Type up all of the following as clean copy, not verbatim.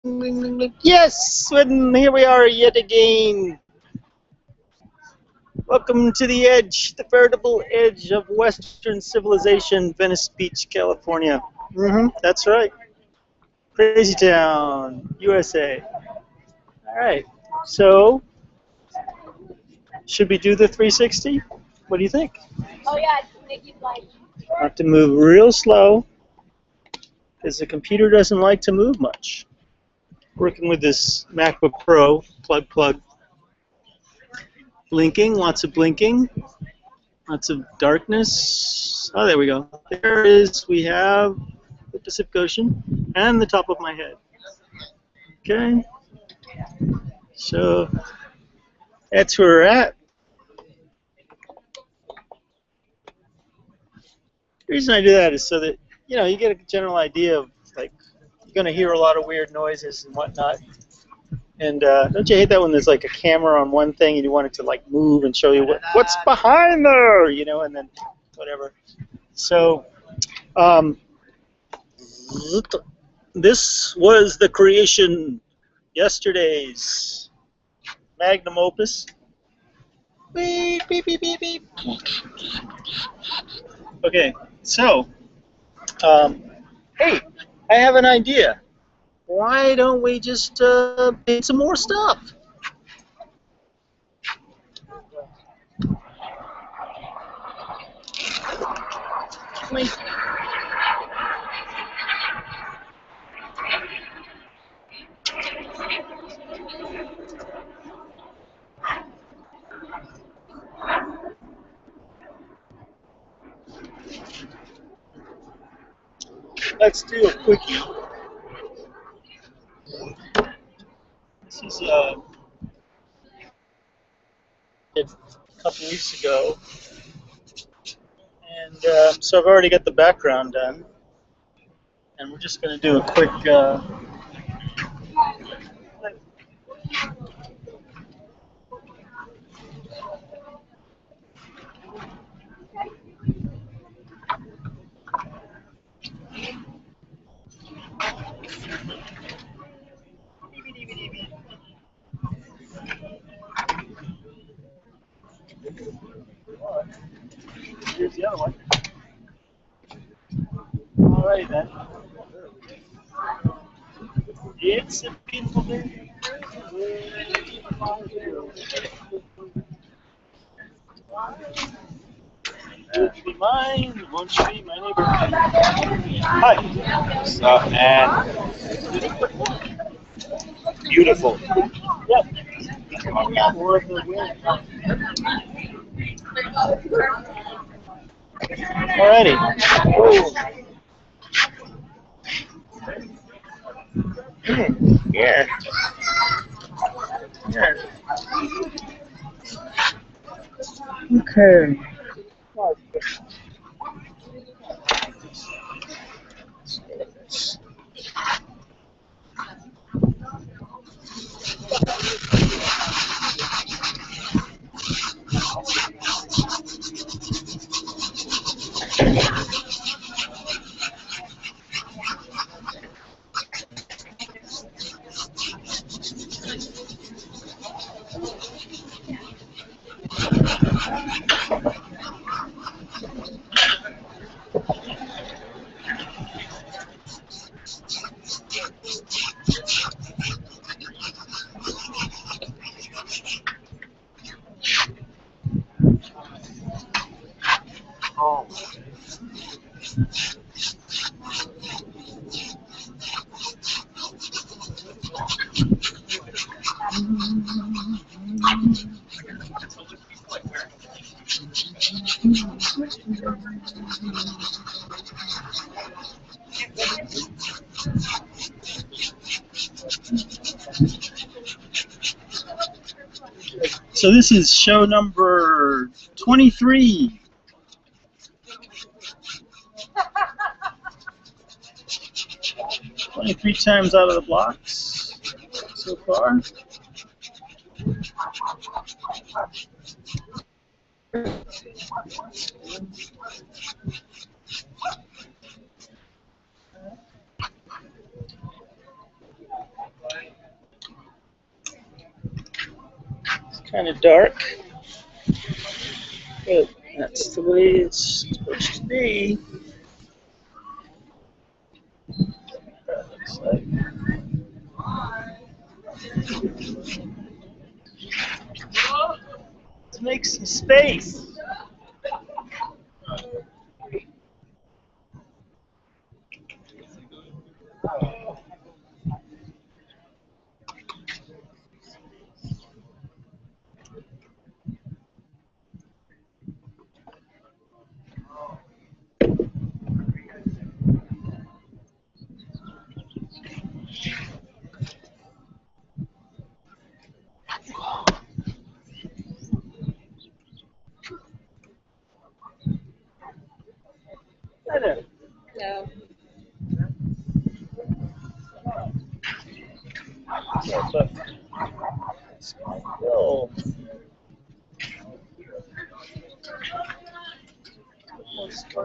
Yes, and here we are yet again. Welcome to the edge, the veritable edge of Western civilization, Venice Beach, California. That's right. Crazy Town, USA. All right. So, should we do the 360? What do you think? Oh yeah, make it like. I have to move real slow because the computer doesn't like to move much. Working with this MacBook Pro, plug. Blinking, lots of blinking. Lots of darkness. Oh, there we go. We have the Pacific Ocean and the top of my head. Okay. So that's where we're at. The reason I do that is so that, you get a general idea of, like, you're going to hear a lot of weird noises and whatnot. And don't you hate that when there's, like, a camera on one thing and you want it to, like, move and show you what's behind there, and then whatever. So, this was the creation, yesterday's magnum opus. Beep, beep, beep, beep, beep. Okay, so, hey, I have an idea. Why don't we just paint some more stuff? Let's do a quickie. This is a couple weeks ago, and so I've already got the background done, and we're just going to do a quick. Here's the other one. Alrighty then. It's a beautiful day. Won't you be mine? Won't you be my neighbor? Hi. What's up, man? Beautiful. Yep. Alrighty. Yeah. Yeah. Okay. Oh. So this is show number 23. 23 times out of the blocks so far. kind of dark. But that's the way it's supposed to be. That looks like. Let's make some space. Hi there. No. But let's go.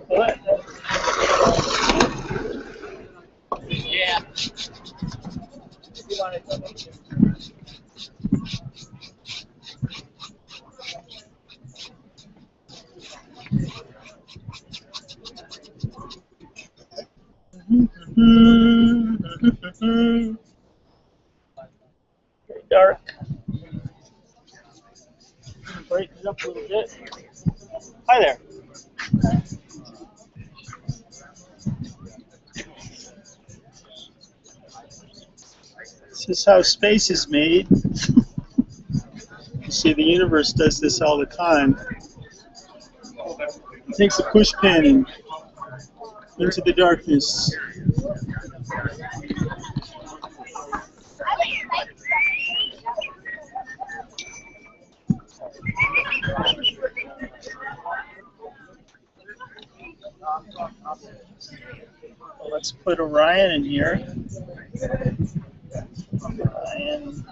What? Yeah. Very dark. Brighten it up a little bit. Hi there. This is how space is made. You see, the universe does this all the time. It takes a push pin into the darkness. Well, let's put Orion in here. Orion.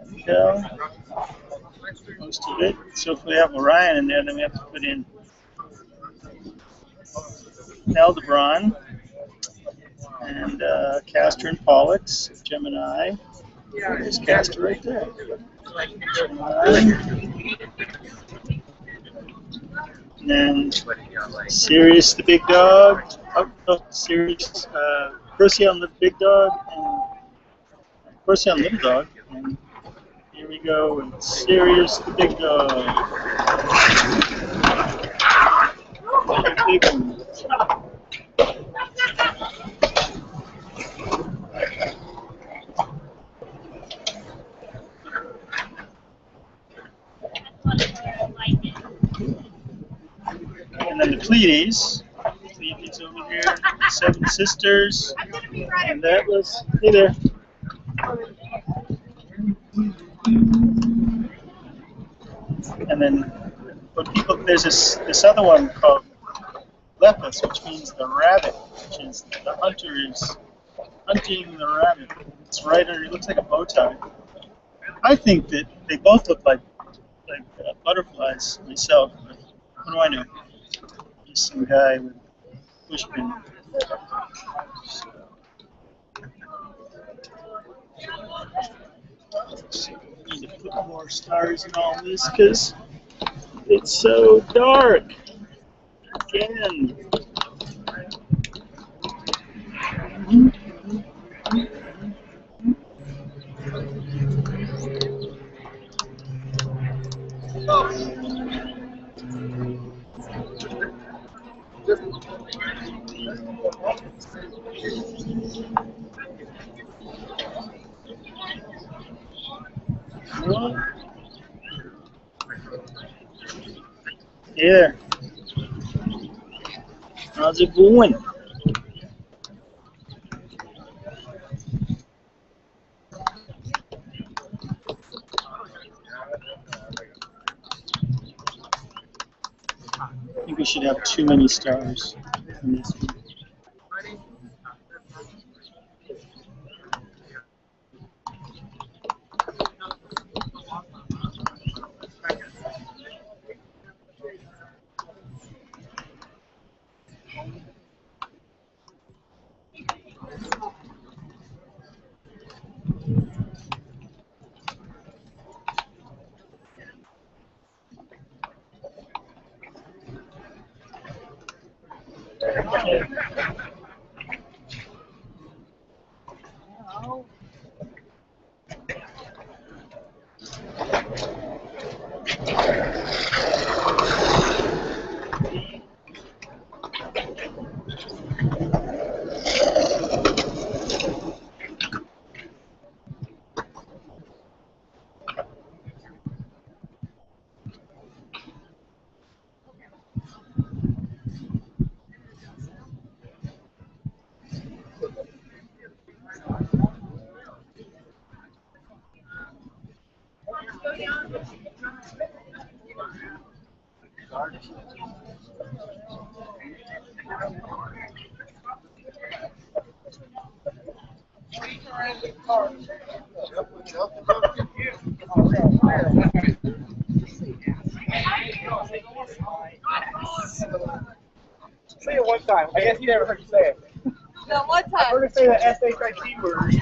There we go. Most of it. So if we have Orion in there, then we have to put in Aldebaran and Castor and Pollux, Gemini. There's Castor right there. Gemini. And then Sirius the big dog. Oh, Sirius, Procyon the big dog, and Procyon little dog. And here we go, and Sirius the big dog. Big one. And then the Pleiades. Pleiades over here. The 7 sisters. And that was, hey there. And then when people, there's this other one called Lepus, which means the rabbit, which is the hunter is hunting the rabbit. It's right under, it looks like a bow tie. I think that they both look like butterflies myself, but what do I know? Just some guy with a pushpin. Need to put more stars in all this because it's so dark. Again. Yeah. How's it going? I think we should have too many stars in this one. Say it one time. I guess you never heard you say it. No, one time. I heard her say the S-H-I-T word.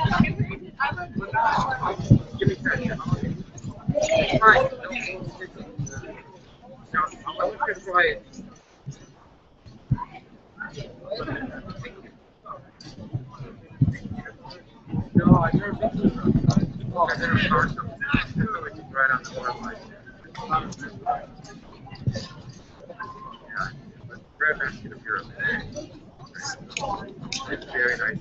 No, I've never been to I've never started something. Right on the borderline. Yeah, but very nice to of Europe. It's very nice.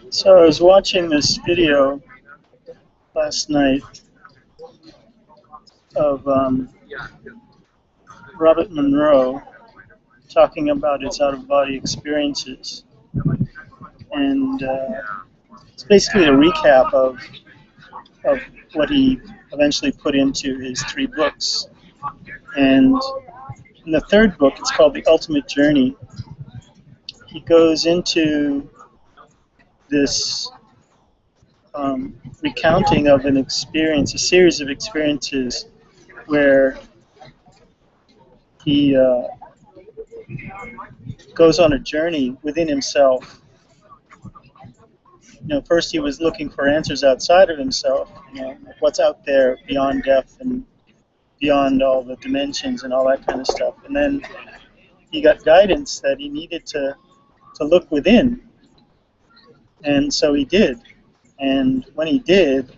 So I was watching this video last night of Robert Monroe talking about his out-of-body experiences, and it's basically a recap of what he eventually put into his 3 books. And in the 3rd book, it's called The Ultimate Journey. He goes into this recounting of an experience, a series of experiences where he goes on a journey within himself. You know, first he was looking for answers outside of himself, you know, what's out there beyond death and beyond all the dimensions and all that kind of stuff. And then he got guidance that he needed to look within. And so he did. And when he did,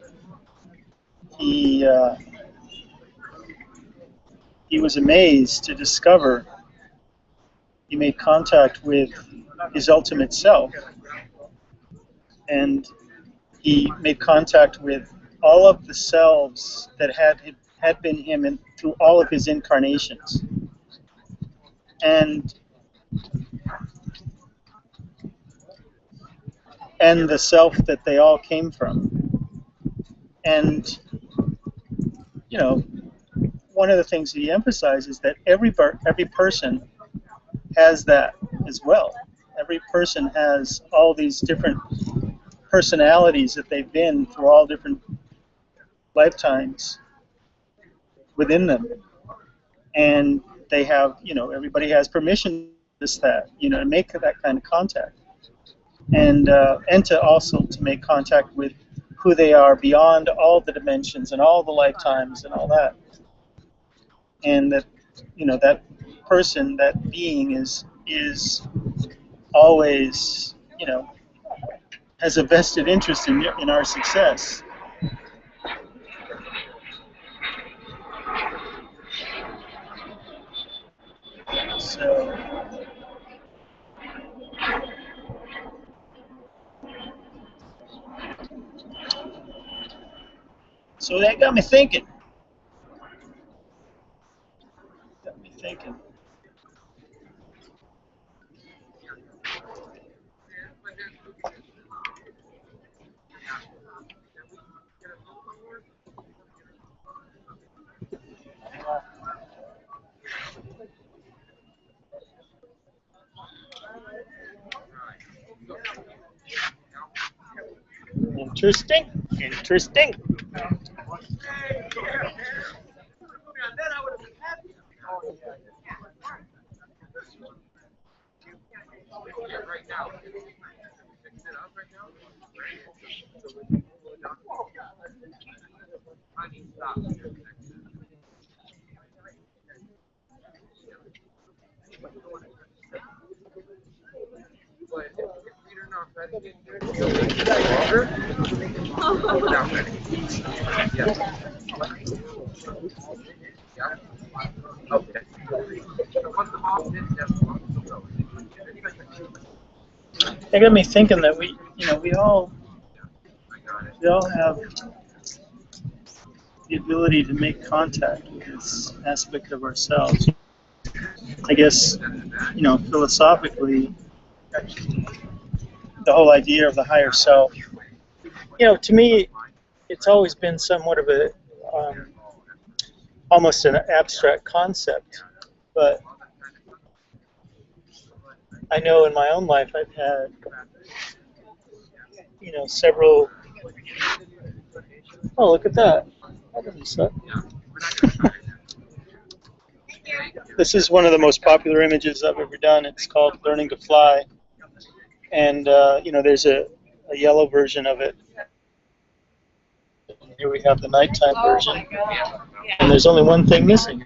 he was amazed to discover he made contact with his ultimate self. And he made contact with all of the selves that had been him through all of his incarnations, and the self that they all came from. And you know, one of the things he emphasizes is that every person has that as well. Every person has all these different personalities that they've been through all different lifetimes within them, and they have, everybody has permission to make that kind of contact, and to also to make contact with who they are beyond all the dimensions and all the lifetimes and all that, and that that person, that being is always has a vested interest in our success. So that got me thinking. Interesting. It got me thinking that we all have the ability to make contact with this aspect of ourselves. I guess, philosophically, the whole idea of the higher self, to me, it's always been somewhat of a almost an abstract concept, but I know in my own life I've had several. Oh, look at that! That doesn't suck. This is one of the most popular images I've ever done. It's called "Learning to Fly," and there's a yellow version of it. Here we have the nighttime version, and there's only one thing missing.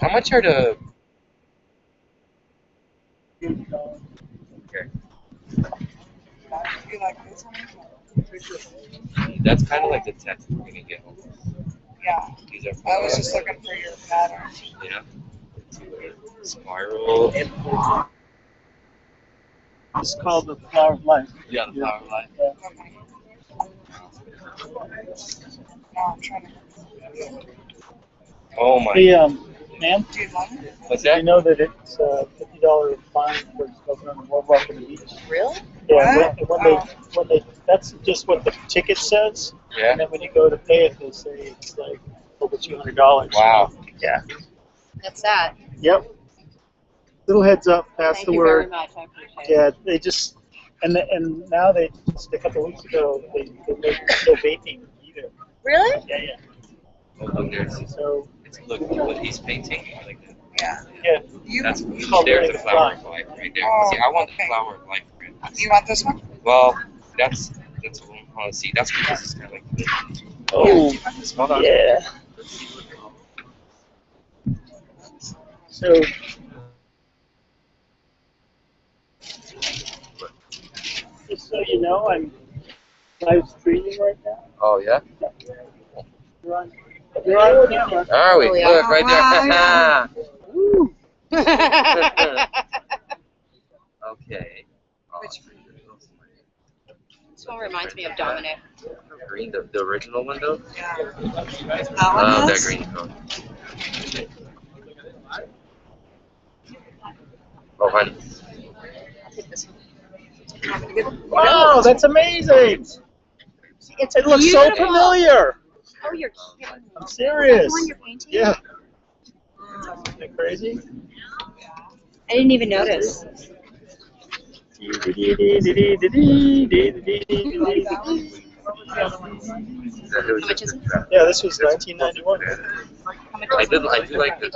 How much are the... Okay. That's kind of like the text we're gonna get. Yeah. I was just looking for your pattern. Yeah. Spiral. It's called the Flower of Life. Yeah, the Flower of Life. Yeah. No, I'm trying to... Oh my. Hey, ma'am? Do you want it? What's You that? know that it's $50 fine for smoking on the boardwalk on the beach? Really? Yeah, What? when they, that's just what the ticket says. Yeah. And then when you go to pay it, they say it's like over $200. Wow. Yeah. That's sad. Yep. Little heads up, pass Thank the you word. very much. I appreciate it. Yeah, they just, and now they, just a couple of weeks ago, they made no vaping either. Really? Yeah, yeah. Oh, look, there's... So, Look what he's painting. I like that. Yeah. yeah. That's called there's Learning the to Flower Fly. of Life right there. Oh, See, I want okay. the Flower of Life. You want this one? Well, that's what I want to see. That's because it's kind of like... Oh, Hold on. yeah. So, just so you know, I'm live streaming right now. Oh, yeah? You're on You're on camera. Are we? Oh, yeah. Look, right there. Okay. Oh, This one reminds me of Dominic. green, the original window. Yeah. Love that green color. Oh, honey. I'll take this one. Wow, that's amazing. It's It looks so beautiful. familiar. Oh, you're kidding me. I'm Is that serious. the one you're painting? Yeah. Isn't that crazy? I didn't even notice. How much is it? Yeah, this was 1991. How much I is do it? like this.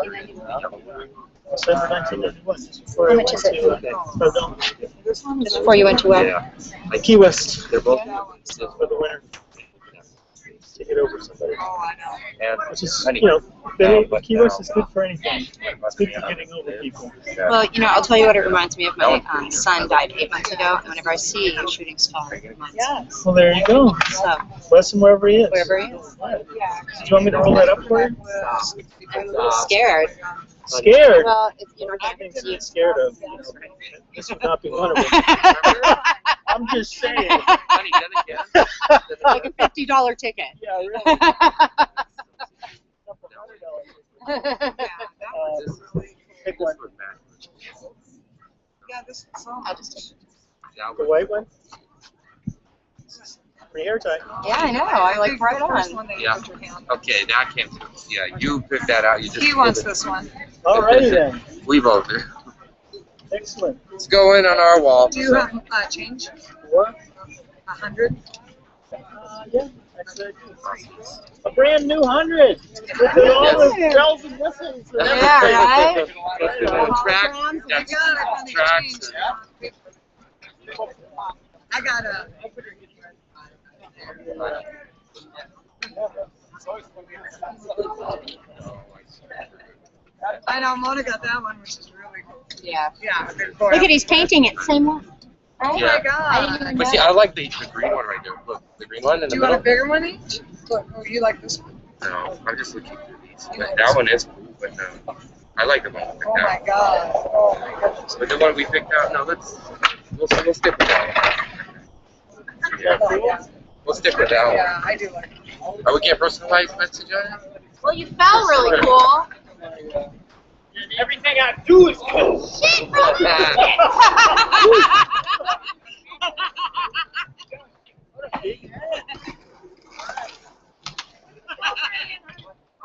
December 1991. Just before How I much went is it? to, Just before you went to where? Yeah. Like Key West they're both. for the winter. To get over somebody. Oh, I know. And Which is, honey. you know, But Key West is good for anything. It's good for getting over people. Well, you know, I'll tell you what it reminds me of. My son died 8 months ago, and whenever I see a shooting star, it reminds me. Yes. Well, there you go. So, Bless him wherever he is. wherever he is. Do you want me to roll that up for you? I'm a little scared. Scared? Well, it's, you're not I going think to to get scared of. You know, this would not be one of them. I'm just saying. Honey, then again. like a $50 ticket. Yeah, really. Pick one. Yeah, this is so I'll just take it. The white one? Pretty hair tie. Yeah, I know. I like right the first on. one that you Yeah. put your hand. Okay, that came through. Yeah, you picked that out. You just. He wants this one. Alrighty then. We both do. Excellent. Let's go in on our wall. Do you have change? What? 100? Yeah, actually I do. A brand new 100 with all the bells and whistles. And Yeah, right? Track. You That's got it on the tracks. change. I got a. I know Mona got that one, which is really cool. Yeah. Yeah. Look at he's painting it. Same one. Oh Yeah. my I didn't god. even But see, I like the green one right there. Look, the green one in Do the you want a middle. bigger one each? Look, oh, you like this one? No, I'm just looking through these. That one is cool, but no. I like the one we picked Oh my out. god. Oh my goodness. But the one we picked out, no, we'll stick with that one. Yeah. We'll stick with that Yeah, I do like it. one. Are we getting personalized message on it? Well, you fell really cool. everything I do is good. Shit, bro.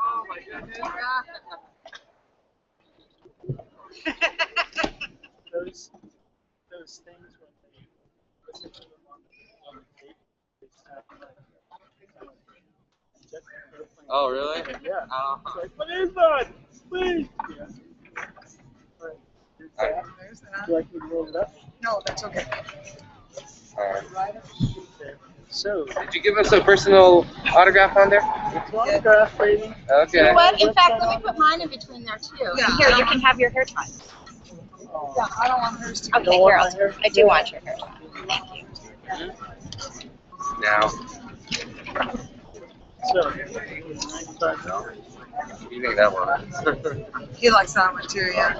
Oh my goodness. Those things when they listen to them on the tape, it's Oh, really? yeah. Uh, It's like, what is that? Please. Yeah. Right. There's Would that. you like me to roll it up? No, that's okay. Okay. So, Did you give us a personal autograph on there? it's autograph, baby. You Okay. know what? In fact, let me put mine in between there too. Yeah. And here, you can have your hair tie. Yeah, I don't want hers to. Okay, don't here, want I'll my hair? I do want your hair tie. Thank you. Now, So, $95. what do you think that one? He likes that one too, yeah.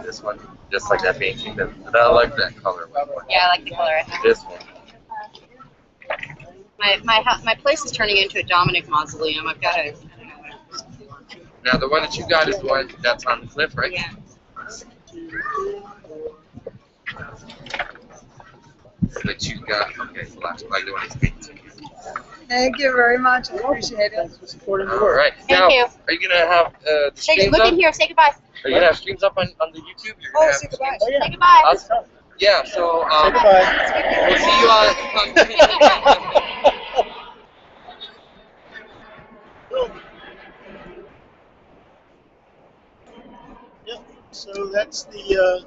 This one, just like that painting. But I like that color. Yeah, I like the color. This one. My place is turning into a Dominic mausoleum. I've got to. Now, the one that you got is the one that's on the cliff, right? Yeah. That you got. Okay, so that's like the one he's painting. Thank you very much. I appreciate it. Thanks for supporting the All work. right. Thank Now, you. are you gonna have the streams Look up? in here. Say goodbye. Are you gonna have streams up on the YouTube? You're Oh, gonna say have goodbye. Oh, yeah. Say goodbye. Awesome. Yeah. So Say goodbye. we'll see you on. Yep. So that's the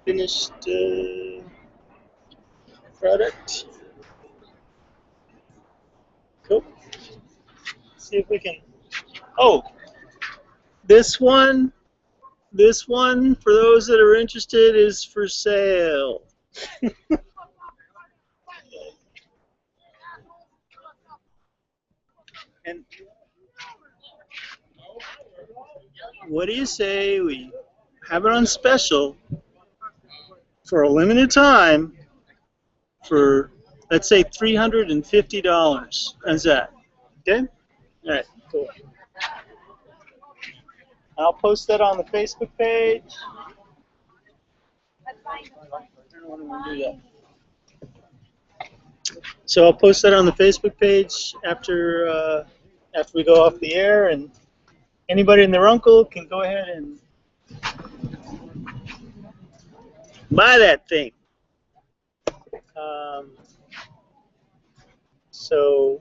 finished product. Cool. See if we can. Oh, this one, for those that are interested, is for sale. And what do you say we have it on special for a limited time for, let's say, $350? How's that? Okay? All right, cool. I'll post that on the Facebook page. I don't want to do that. So I'll post that on the Facebook page after we go off the air, and anybody and their uncle can go ahead and buy that thing. So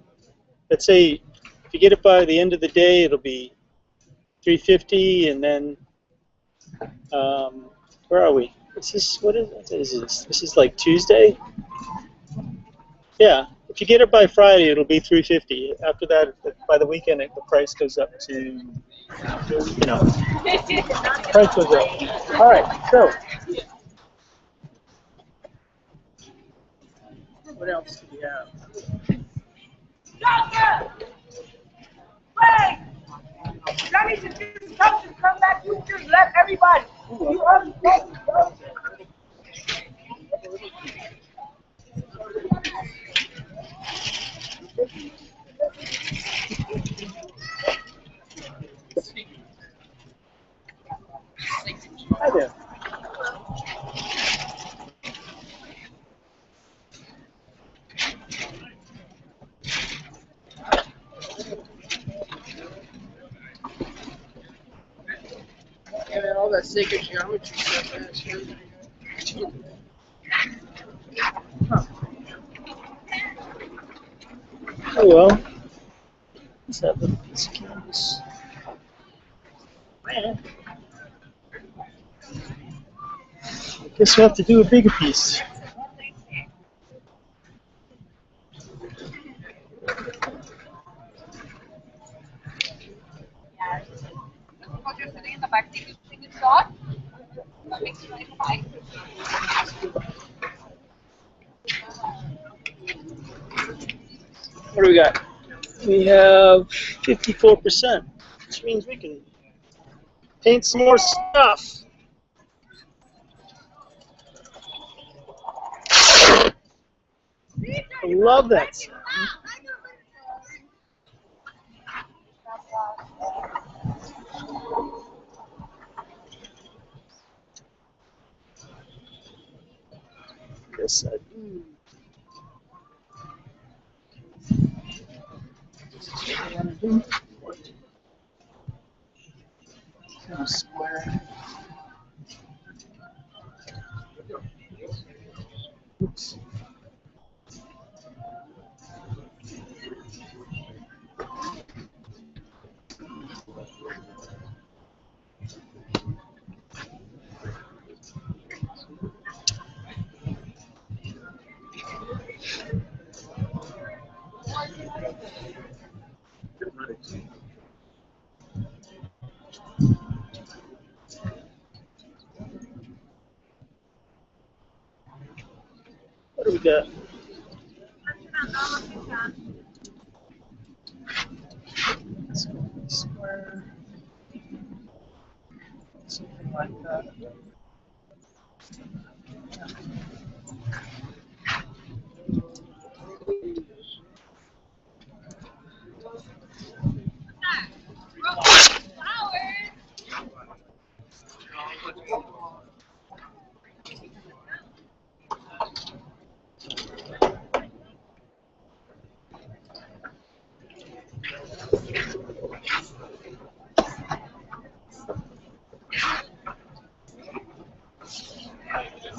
let's say if you get it by the end of the day, it'll be $350, and then where are we? This is what is this? This is like Tuesday. Yeah, if you get it by Friday, it'll be $350. After that, by the weekend, the price goes up to, you know, price goes up. All right, so what else do we have? Wait! Y'all need to do something. Come back. You just left everybody. You understand? Hi there. Yeah, man, all that sacred geometry stuff, man. Oh well. Let's have a piece of canvas. I guess we'll have to do a bigger piece. You're sitting in the back seat. You think it's short? What do we got? We have 54%, which means we can paint some more stuff. I love that sound. Yes, I do. Kind of square. Oops. What do we got? Square. Something like that.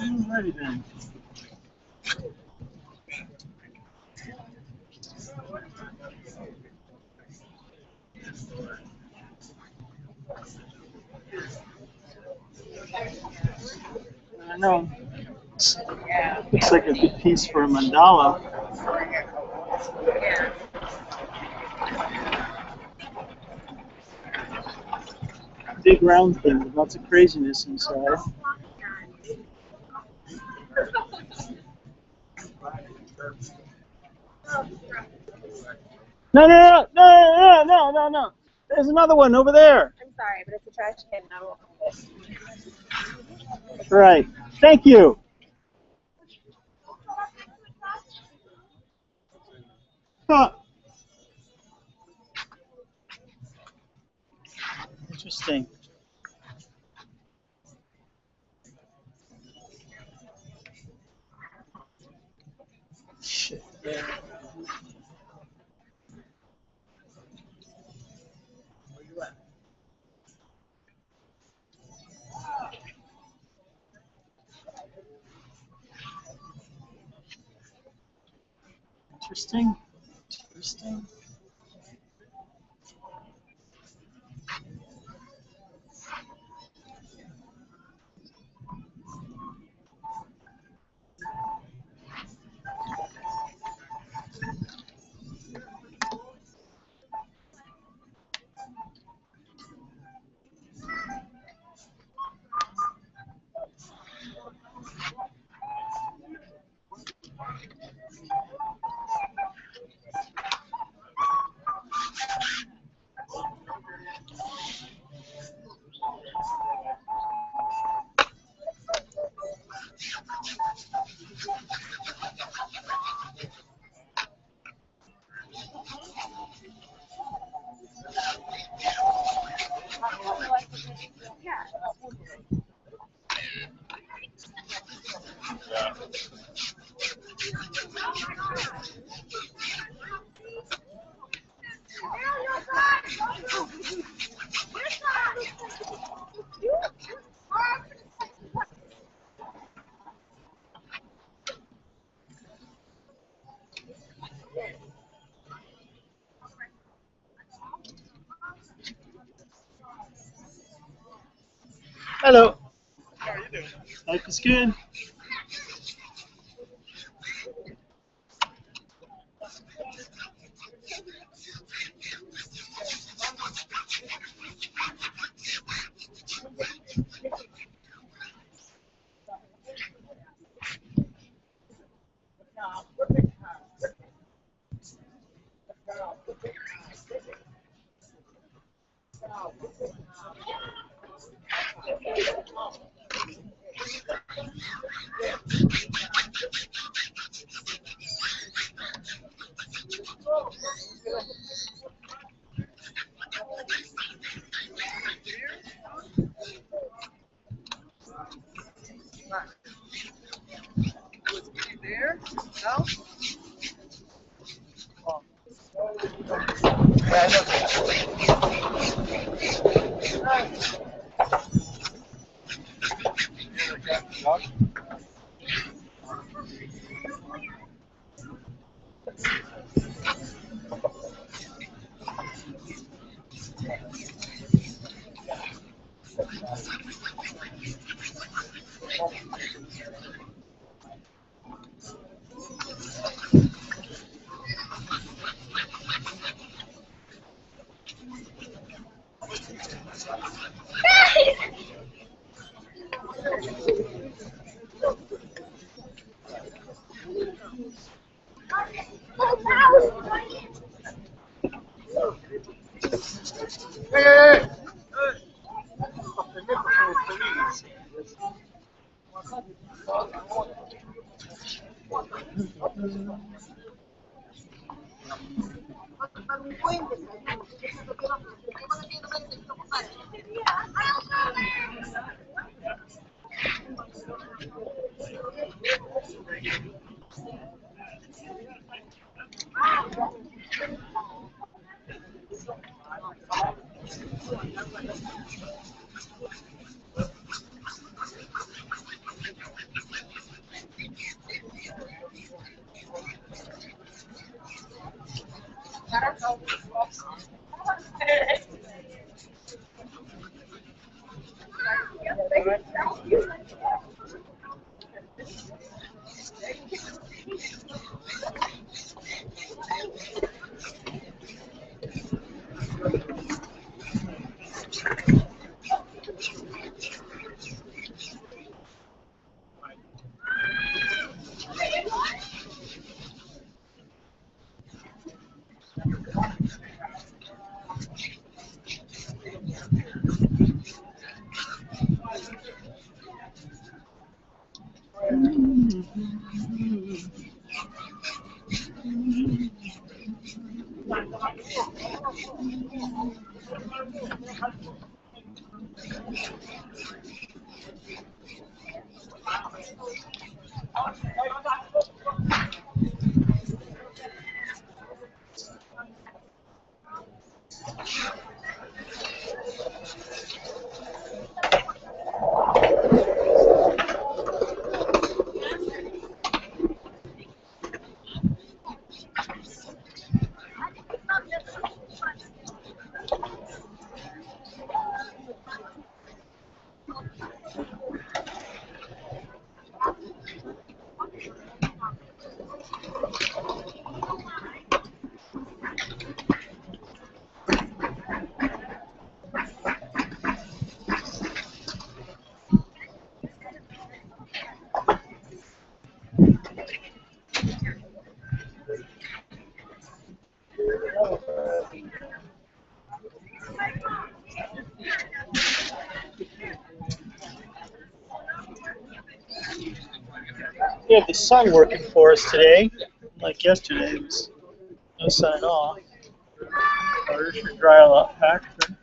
Alrighty then. I know. Looks like a good piece for a mandala. Big round thing with lots of craziness inside. No, no, no, no, no, no, no, no. There's another one over there. I'm sorry, but it's a trash can, and I won't do this. Right. Thank you. Huh. Interesting. Shit. Yeah. Interesting. Interesting. Hello. How are you doing? Life is good. There? No? We have the sun working for us today, like yesterday. It was no sun at all. Our dish should dry a lot faster.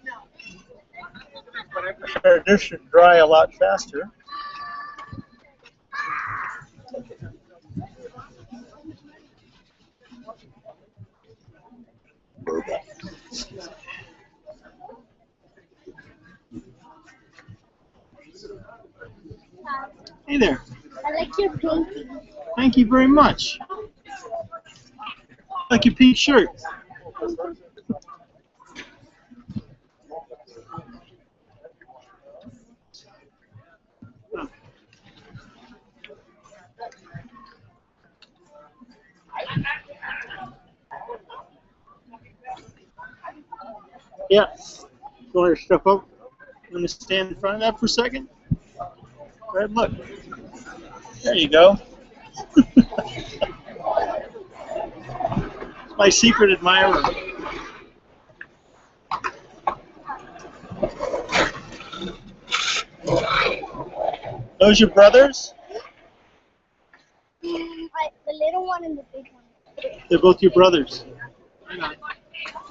Our dish should dry a lot faster. Hey there. I like your painting. Thank you very much. I like your pink shirt. Yeah. Go ahead, step up. I'm going to stand in front of that for a second. Go ahead, look. There you go. My secret admirer. Those your brothers? The little one and the big one. They're both your brothers.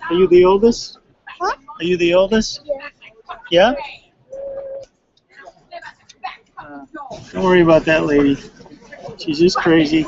Are you the oldest? Huh? Are you the oldest? Yeah. Yeah? Don't worry about that lady. She's just crazy.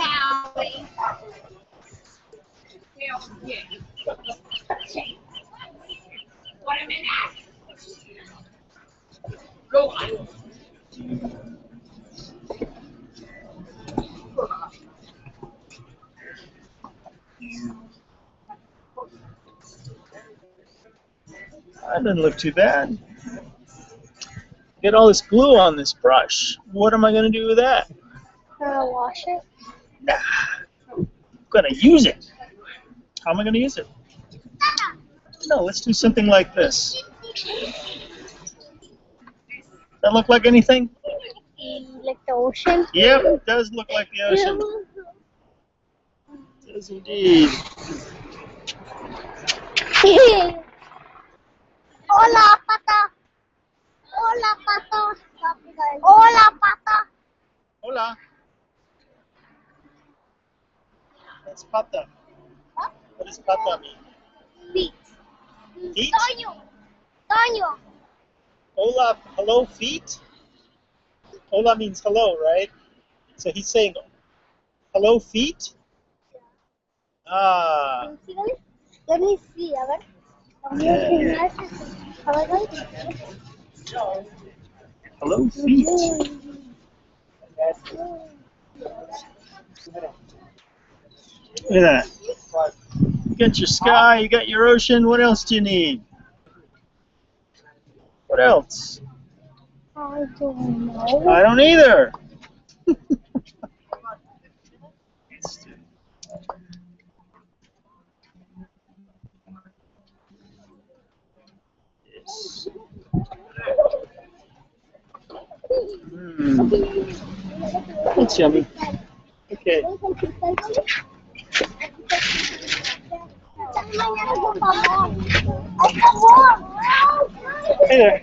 That doesn't look too bad. Get all this glue on this brush. What am I going to do with that? Wash it. Nah. I'm going to use it. How am I going to use it? No, let's do something like this. Does that look like anything? Like the ocean. Yep, it does look like the ocean. It does indeed. Hola, pata. Hola, pata. Hola, pata. Hola. That's pata. Huh? What does pata mean? Feet. Feet? Toño. Hola, hello, feet? Hola means hello, right? So he's saying, hello, feet? Ah. Let me see. A ver. Hello, feet. Look at that. You got your sky, you got your ocean. What else do you need? What else? I don't know. I don't either. That's yummy. Okay. Hey there.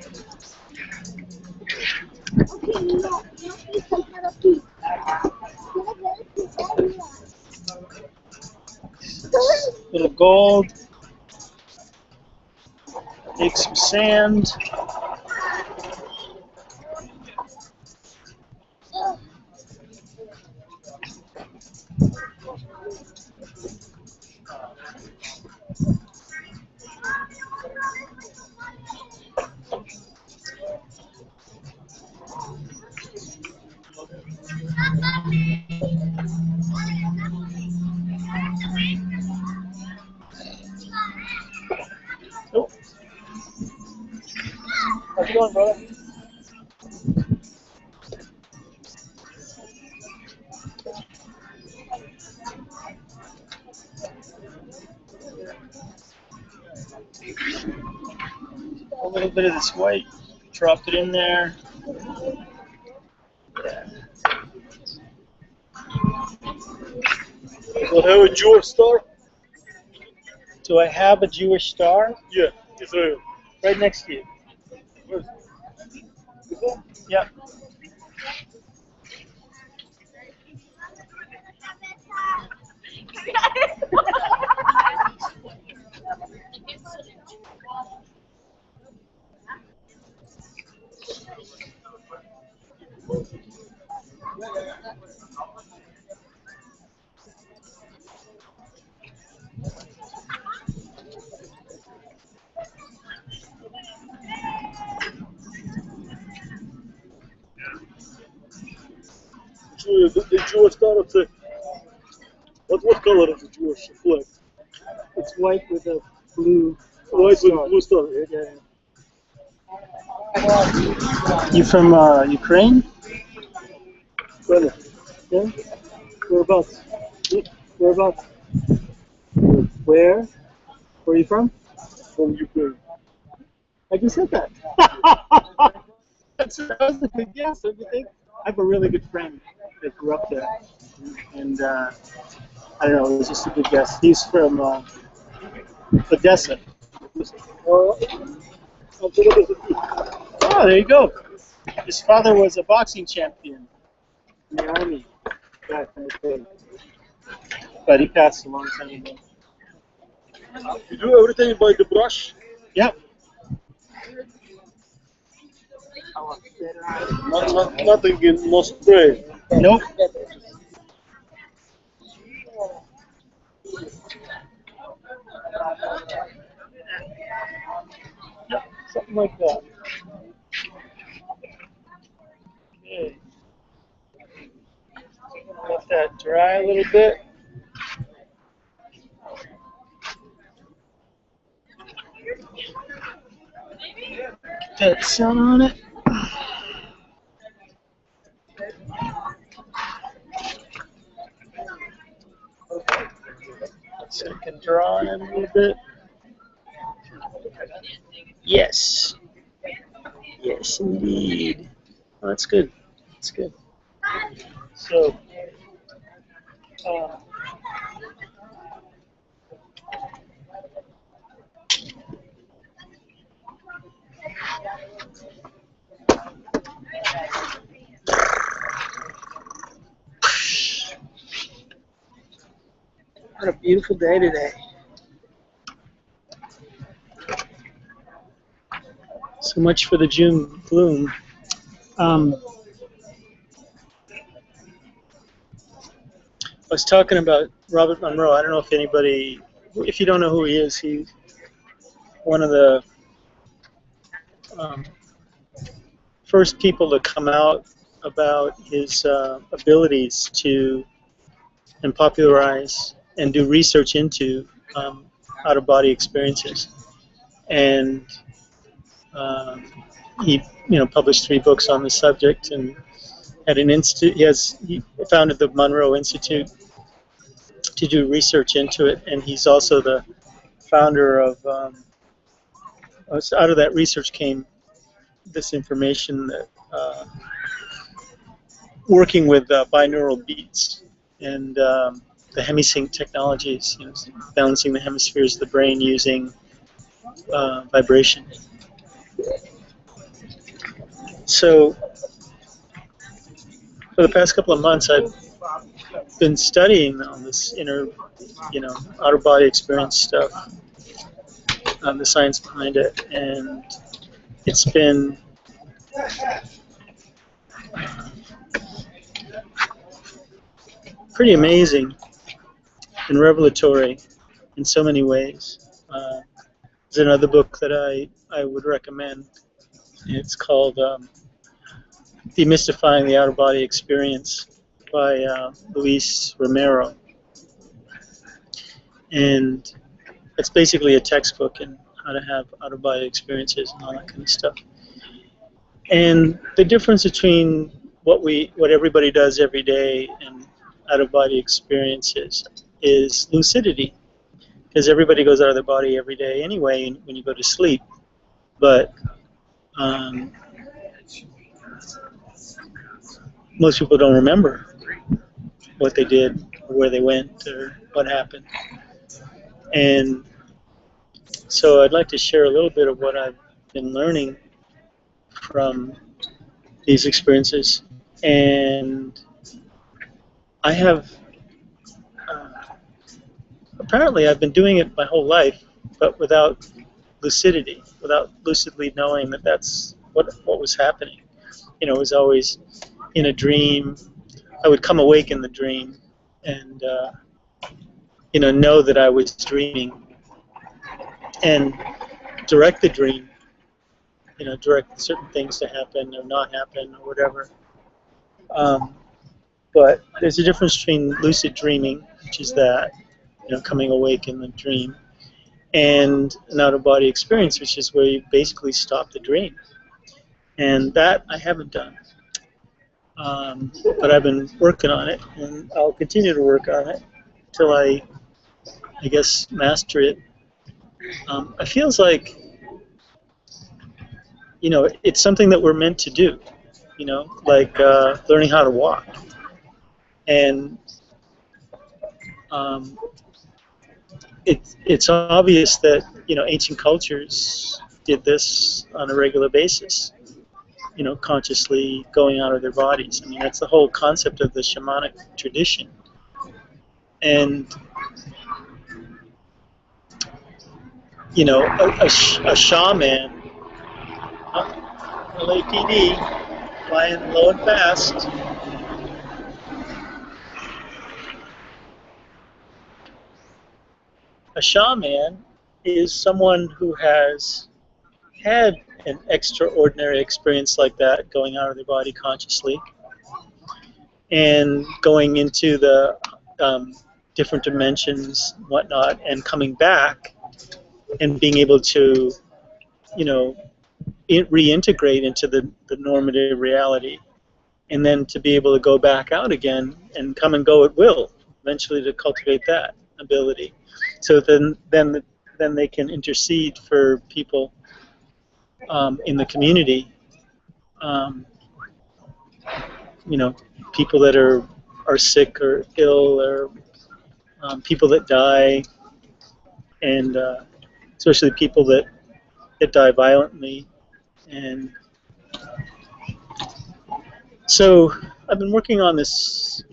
Little gold. Make some sand. Oh. How's it going, brother? A little bit of this white, drop it in there. Yeah. Do I have a Jewish star? Do I have a Jewish star? Yeah, Israel. Right next to you. Where's is that? Yep. The Jewish star, it's a, what color is the Jewish flag? It's white with a blue. White with blue star. Yeah. You from Ukraine? Well, Yeah. Whereabouts? Whereabouts? Where? Where are you from? from Ukraine. I just said that. that was a good guess, don't you think? I have a really good friend that grew up there, and I don't know, it was just a good guess. He's from Odessa. Oh, Oh, there you go. His father was a boxing champion in the army back in the day, but he passed a long time ago. you do everything by the brush? Yep. Nothing in no spray. Nope. Yep, something like that. Okay. Let that dry a little bit. Get that sun on it. So it can draw on it a little bit. Yes. Yes, indeed. Oh, that's good. That's good. So, what a beautiful day today. So much for the June gloom. I was talking about Robert Monroe. I don't know if anybody, if you don't know who he is, he's one of the first people to come out about his abilities to and popularize and do research into out-of-body experiences. And he, published 3 books on the subject, and at an institute, he founded the Monroe Institute to do research into it, and he's also the founder of. Out of that research came this information that working with binaural beats and the hemisync technologies, balancing the hemispheres of the brain using vibration. So for the past couple of months, I've been studying all this inner, outer body experience stuff, the science behind it, and it's been pretty amazing and revelatory in so many ways. There's another book that I would recommend. It's called Demystifying the Out-of-Body Experience by Luis Romero. And it's basically a textbook in how to have out-of-body experiences and all that kind of stuff. And the difference between what everybody does every day and out-of-body experiences is lucidity, because everybody goes out of their body every day anyway when you go to sleep. But most people don't remember what they did or where they went or what happened. And so I'd like to share a little bit of what I've been learning from these experiences. And I have, apparently I've been doing it my whole life, but without lucidity, without lucidly knowing that that's what was happening. You know, it was always in a dream. I would come awake in the dream and, you know that I was dreaming and direct the dream, you know, direct certain things to happen or not happen or whatever. But there's a difference between lucid dreaming, which is that, you know, coming awake in the dream, and an out-of-body experience, which is where you basically stop the dream. And that I haven't done. But I've been working on it, and I'll continue to work on it until I guess, master it. It feels like, you know, it's something that we're meant to do, you know, like learning how to walk. And it's obvious that, you know, ancient cultures did this on a regular basis, you know, consciously going out of their bodies. I mean, that's the whole concept of the shamanic tradition. And you know, a shaman, LAPD, flying low and fast. A shaman is someone who has had an extraordinary experience like that, going out of their body consciously and going into the different dimensions, whatnot, and coming back and being able to, you know, reintegrate into the normative reality, and then to be able to go back out again and come and go at will, eventually to cultivate that ability. So then they can intercede for people in the community, you know, people that are sick or ill, or people that die, and especially people that die violently. And so I've been working on this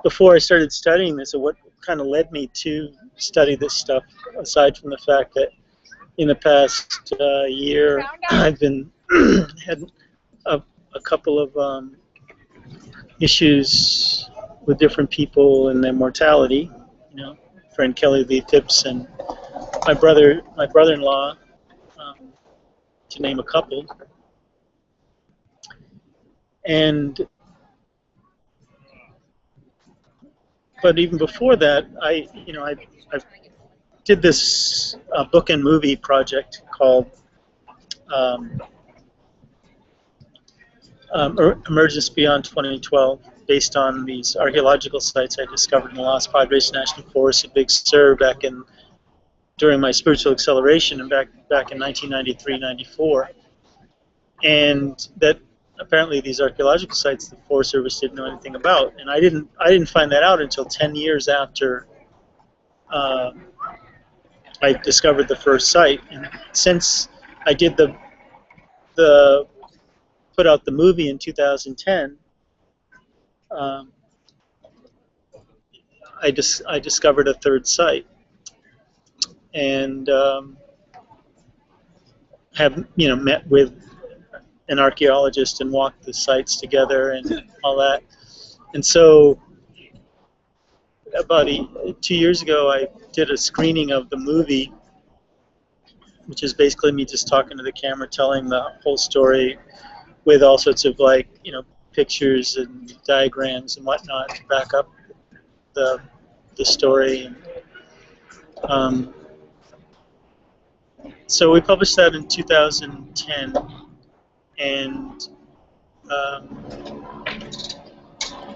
before I started studying this, and what kind of led me to study this stuff, aside from the fact that in the past year I've been had a couple of issues with different people and their mortality, you know, friend Kelly Lee Phipps and my brother-in-law, to name a couple. And but even before that, I did this book and movie project called Emergence Beyond 2012, based on these archaeological sites I discovered in the Los Padres National Forest at Big Sur during my spiritual acceleration, and back in 1993-94, and that apparently these archaeological sites the Forest Service didn't know anything about, and I didn't find that out until 10 years after I discovered the first site. And since I did put out the movie in 2010, I discovered a third site. And have met with an archaeologist and walked the sites together and all that. And so about 2 years ago, I did a screening of the movie, which is basically me just talking to the camera, telling the whole story with all sorts of pictures and diagrams and whatnot to back up the story. So we published that in 2010, and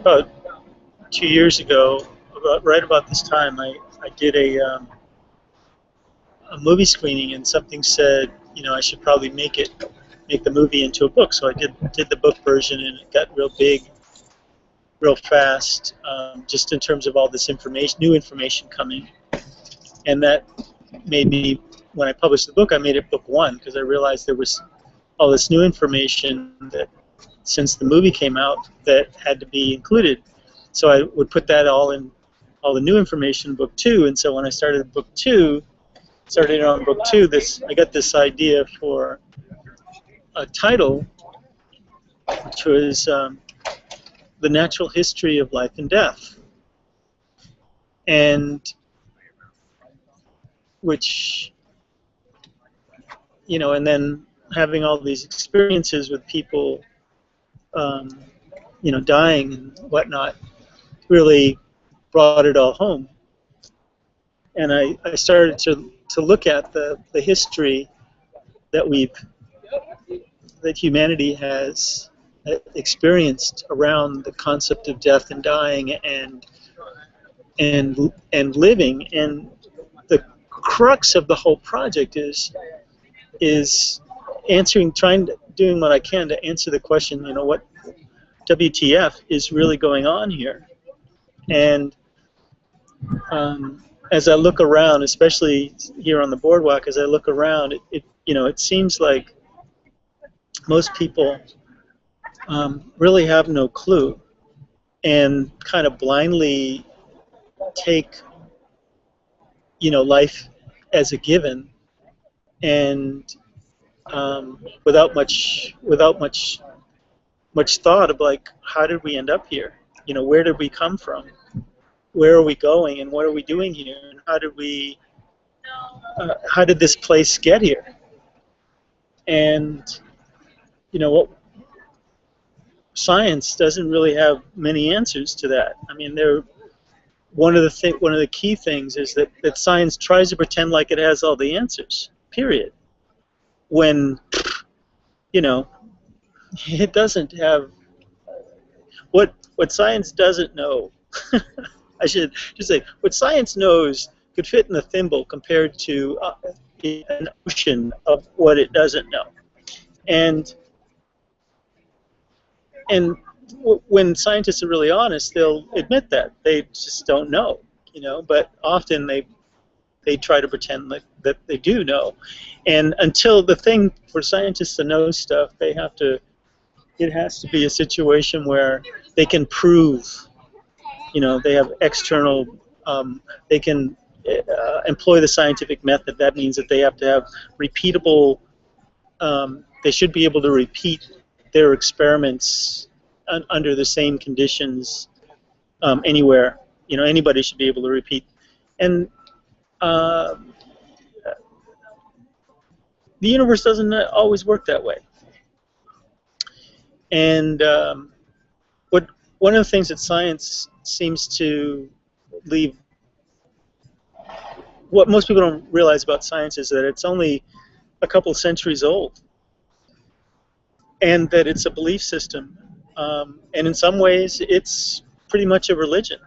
about 2 years ago, right about this time, I did a movie screening, and something said, I should probably make the movie into a book. So I did the book version, and it got real big, real fast, just in terms of all this new information coming. And that made me, when I published the book, I made it book 1, because I realized there was all this new information that, since the movie came out, that had to be included. So I would put that all in, all the new information in book 2. And so when I started book 2, I got this idea for a title, which was The Natural History of Life and Death. And which, and then having all these experiences with people, dying and whatnot, really brought it all home. And I started to look at the history that humanity has experienced around the concept of death and dying and living. And the crux of the whole project is doing what I can to answer the question, what WTF is really going on here. And as I look around, especially here on the boardwalk, as I look around, it seems like most people really have no clue and kind of blindly take life as a given, and without much thought of how did we end up here? Where did we come from? Where are we going, and what are we doing here, and how did this place get here? And what science doesn't really have many answers to that. I mean, one of the key things is that science tries to pretend like it has all the answers. Period. When it doesn't have what science doesn't know. I should just say, what science knows could fit in a thimble compared to an ocean of what it doesn't know. And when scientists are really honest, they'll admit that they just don't know, But often they try to pretend that they do know. And until the thing for scientists to know stuff, it has to be a situation where they can prove. They have external, they can employ the scientific method. That means that they have to have repeatable, they should be able to repeat their experiments under the same conditions anywhere. Anybody should be able to repeat. And the universe doesn't always work that way. And one of the things that science seems to leave, what most people don't realize about science is that it's only a couple centuries old, and that it's a belief system, and in some ways it's pretty much a religion.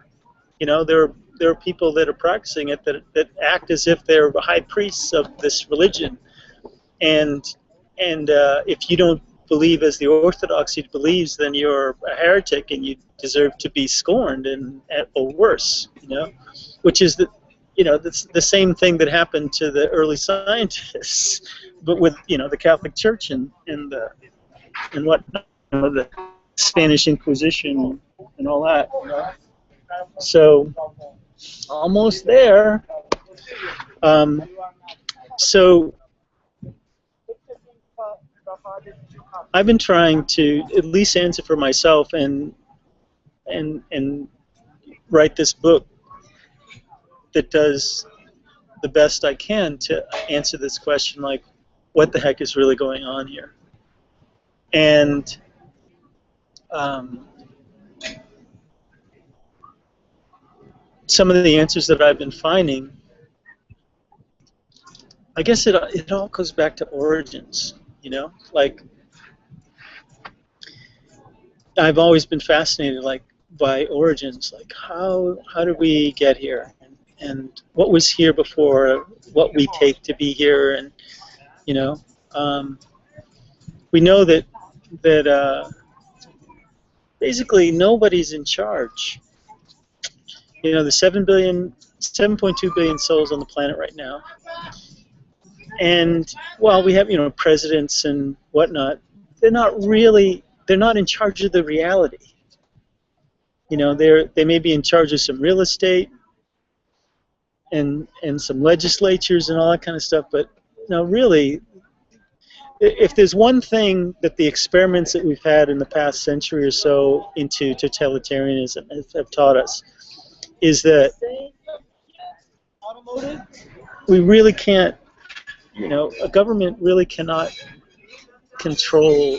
There are people that are practicing it that act as if they're high priests of this religion, and if you don't believe as the orthodoxy believes, then you're a heretic and you deserve to be scorned or worse, which is the same thing that happened to the early scientists, but with the Catholic Church and what the Spanish Inquisition and all that. So almost there. So I've been trying to at least answer for myself and write this book that does the best I can to answer this question, like, what the heck is really going on here? And some of the answers that I've been finding, I guess it all goes back to origins, you know? Like, I've always been fascinated, like, by origins, like how did we get here, and what was here before what we take to be here, and you know, we know that basically nobody's in charge. You know, the 7.2 billion souls on the planet right now, and while we have, you know, presidents and whatnot, they're not in charge of the reality. You know, they may be in charge of some real estate and some legislatures and all that kind of stuff, but no, really, if there's one thing that the experiments that we've had in the past century or so into totalitarianism have taught us, is that we really can't, you know, a government really cannot control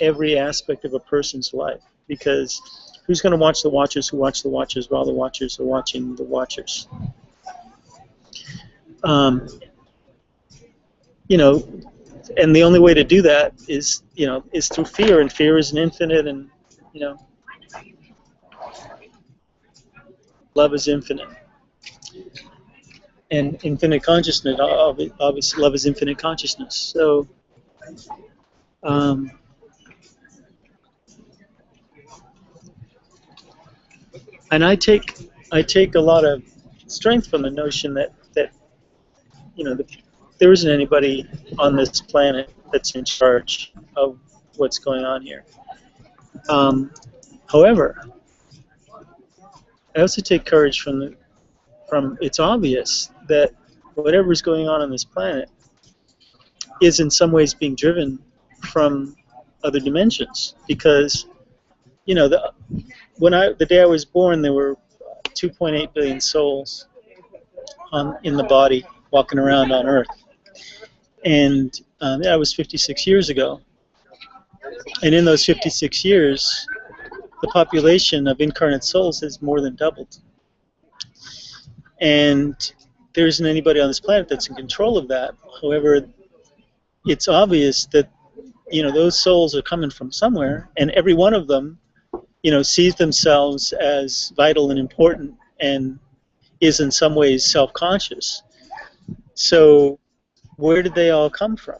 every aspect of a person's life, because who's going to watch the watchers who watch the watchers while the watchers are watching the watchers? You know, and the only way to do that is, you know, is through fear, and fear is an infinite, and, you know, love is infinite. And infinite consciousness, obviously love is infinite consciousness. So, and I take a lot of strength from the notion that you know, there isn't anybody on this planet that's in charge of what's going on here. However, I also take courage from it's obvious that whatever is going on this planet is in some ways being driven from other dimensions, because, you know, the day I was born, there were 2.8 billion souls in the body walking around on Earth, and that was 56 years ago. And in those 56 years, the population of incarnate souls has more than doubled. And there isn't anybody on this planet that's in control of that. However, it's obvious that, you know, those souls are coming from somewhere, and every one of them, you know, sees themselves as vital and important, and is in some ways self-conscious. So where did they all come from?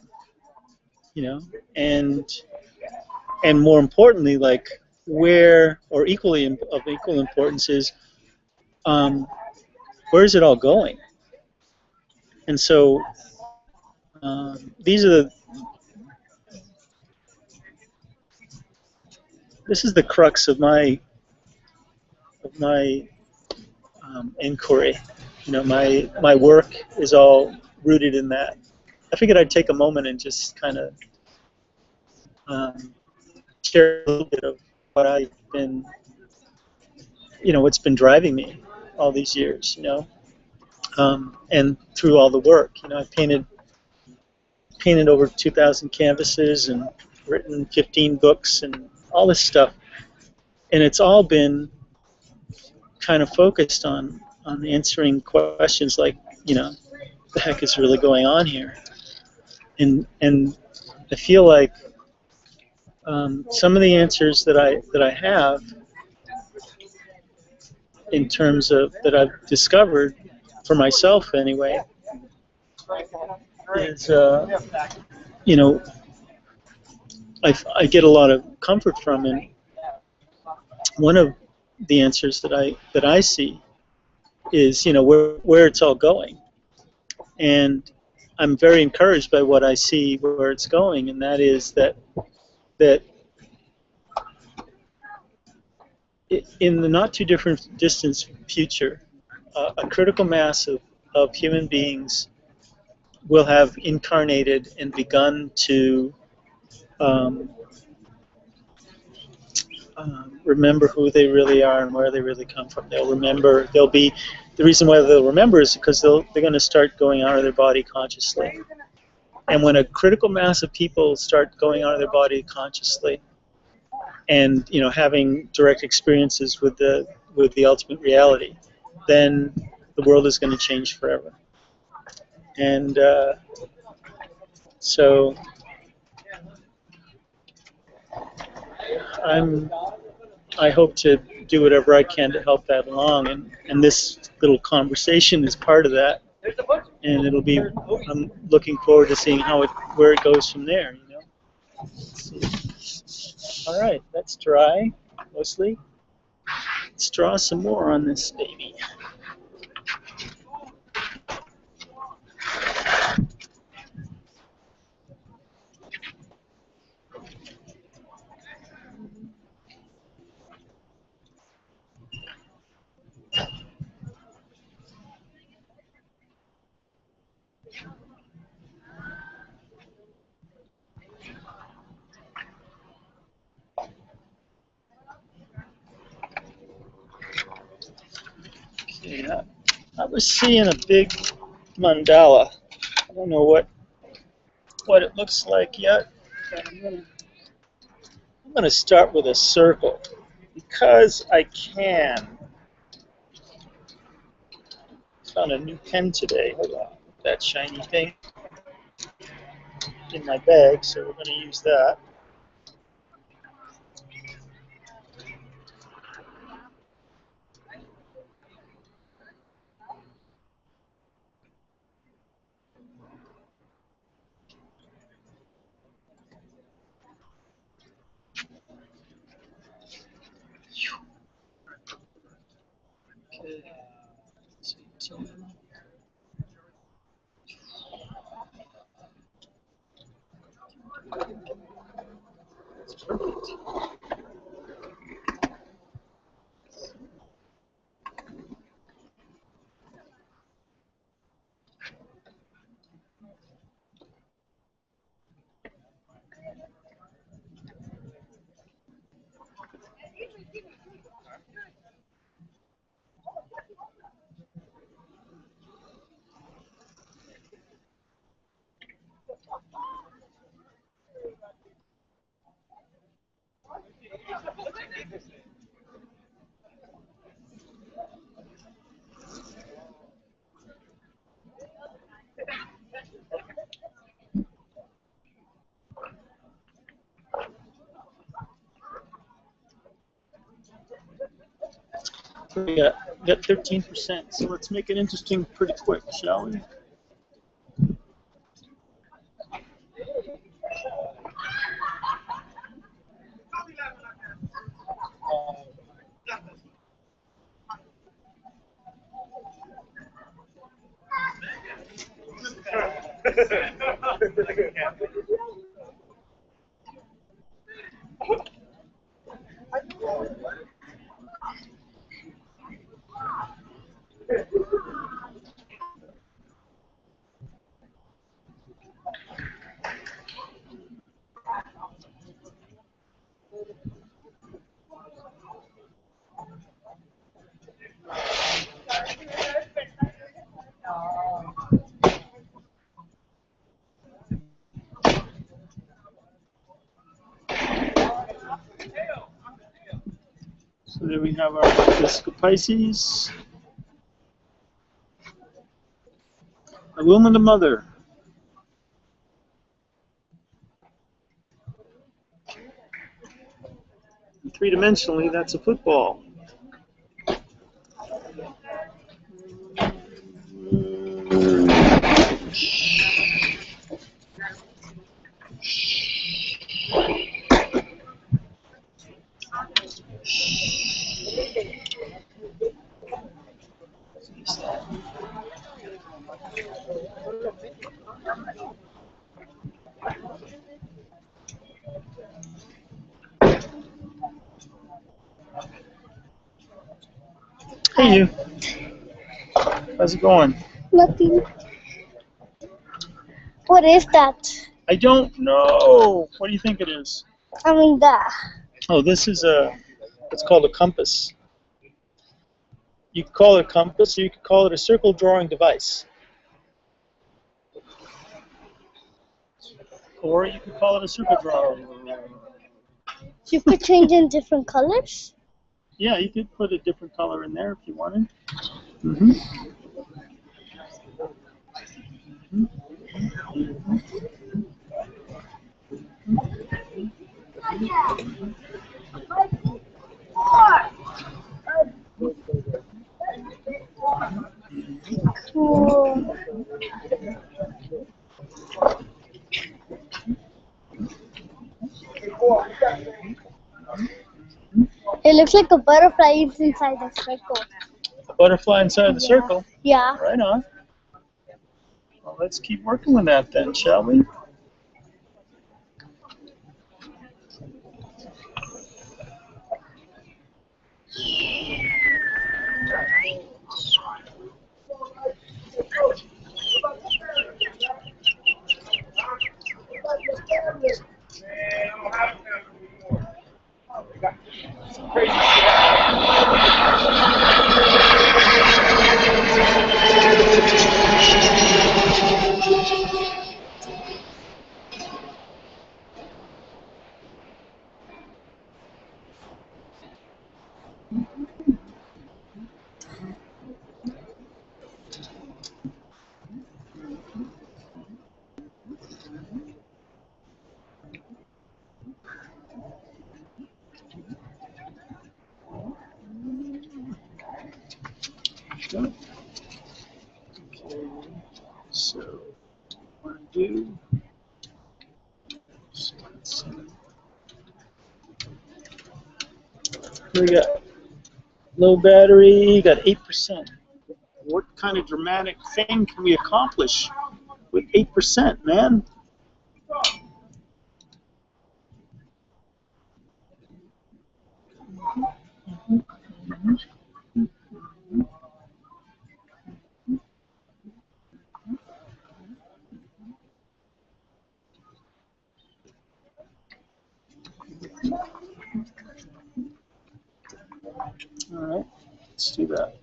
You know, and more importantly, like, where, or of equal importance, is where is it all going? And so this is the crux of my inquiry. You know, my work is all rooted in that. I figured I'd take a moment and just kind of share a little bit of what I've been, you know, what's been driving me all these years, you know, and through all the work. You know, I painted over 2,000 canvases and written 15 books and all this stuff, and it's all been kind of focused on answering questions like, you know, what the heck is really going on here? And I feel like some of the answers that I have, in terms of that I've discovered for myself anyway, is you know, I get a lot of comfort from, and one of the answers that I see is, you know, where it's all going, and I'm very encouraged by what I see where it's going, and that is that in the not too different distant future, a critical mass of human beings will have incarnated and begun to um, remember who they really are and where they really come from. They'll remember. They'll be. The reason why they'll remember is because they're going to start going out of their body consciously. And when a critical mass of people start going out of their body consciously, and having direct experiences with the ultimate reality, then the world is going to change forever. And so I hope to do whatever I can to help that along, and this little conversation is part of that. And it'll be. I'm looking forward to seeing where it goes from there. Let's see. All right, that's dry mostly. Let's draw some more on this baby. Yeah, I was seeing a big mandala. I don't know what it looks like yet, but I'm gonna start with a circle because I can. Found a new pen today. Hold on, that shiny thing in my bag, so we're gonna use that. Okay. We got 13%, so let's make it interesting pretty quick, shall we? So there we have our Fiscal Pisces. A womb and a mother. And three-dimensionally, that's a football. Hey, you. How's it going? Nothing. What is that? I don't know. What do you think it is? I mean that. Oh, this is it's called a compass. You could call it a compass, or you could call it a circle drawing device. Or you could call it a circle drawing. You could change in different colors. Yeah, you could put a different color in there if you wanted. Mm-hmm. Cool. It looks like a butterfly is inside the circle. A butterfly inside the circle. Yeah. Right on. Well, let's keep working with that then, shall we? Okay, so what I do? So let's see. We got low battery, got 8%. What kind of dramatic thing can we accomplish with 8%, man? All right, let's do that.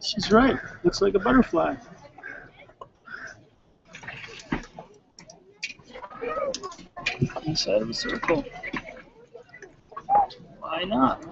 She's right. Looks like a butterfly. Inside of a circle. Why not?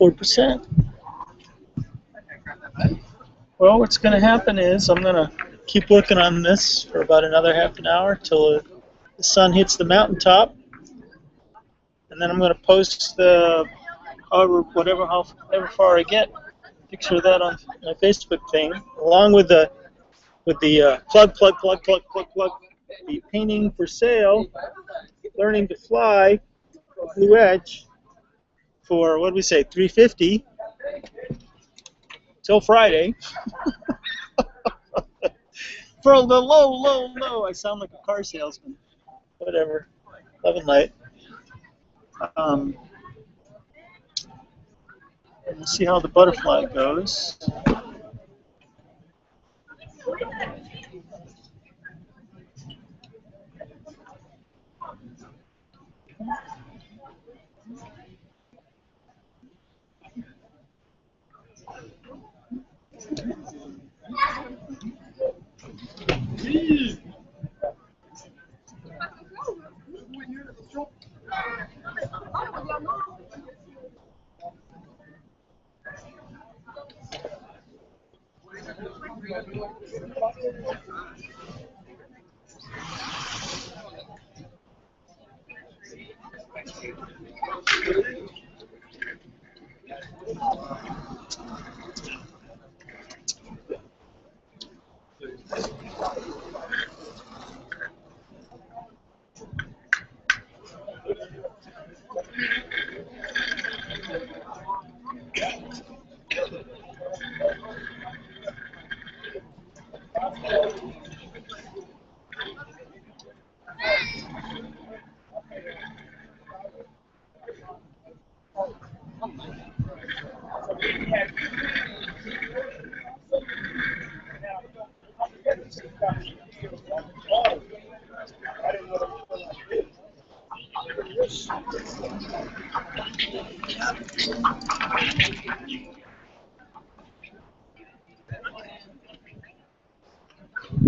4%. Well, what's going to happen is I'm going to keep working on this for about another half an hour till the sun hits the mountaintop, and then I'm going to post the however far I get picture of that on my Facebook thing, along with the plug, the painting for sale, learning to fly, Blue Edge, for what do we say, $350 till Friday. For the low. I sound like a car salesman. Whatever. Love and light. We'll see how the butterfly goes.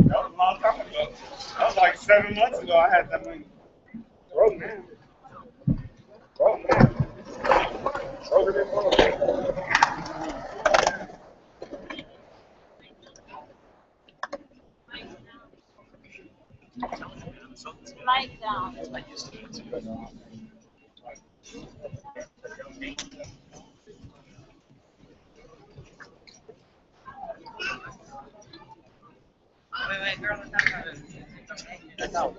That was a long time ago. That was like 7 months ago. I had that one. Broke, man. Broke, man. Broke it in front of me. Light down. Wait, girl, it's not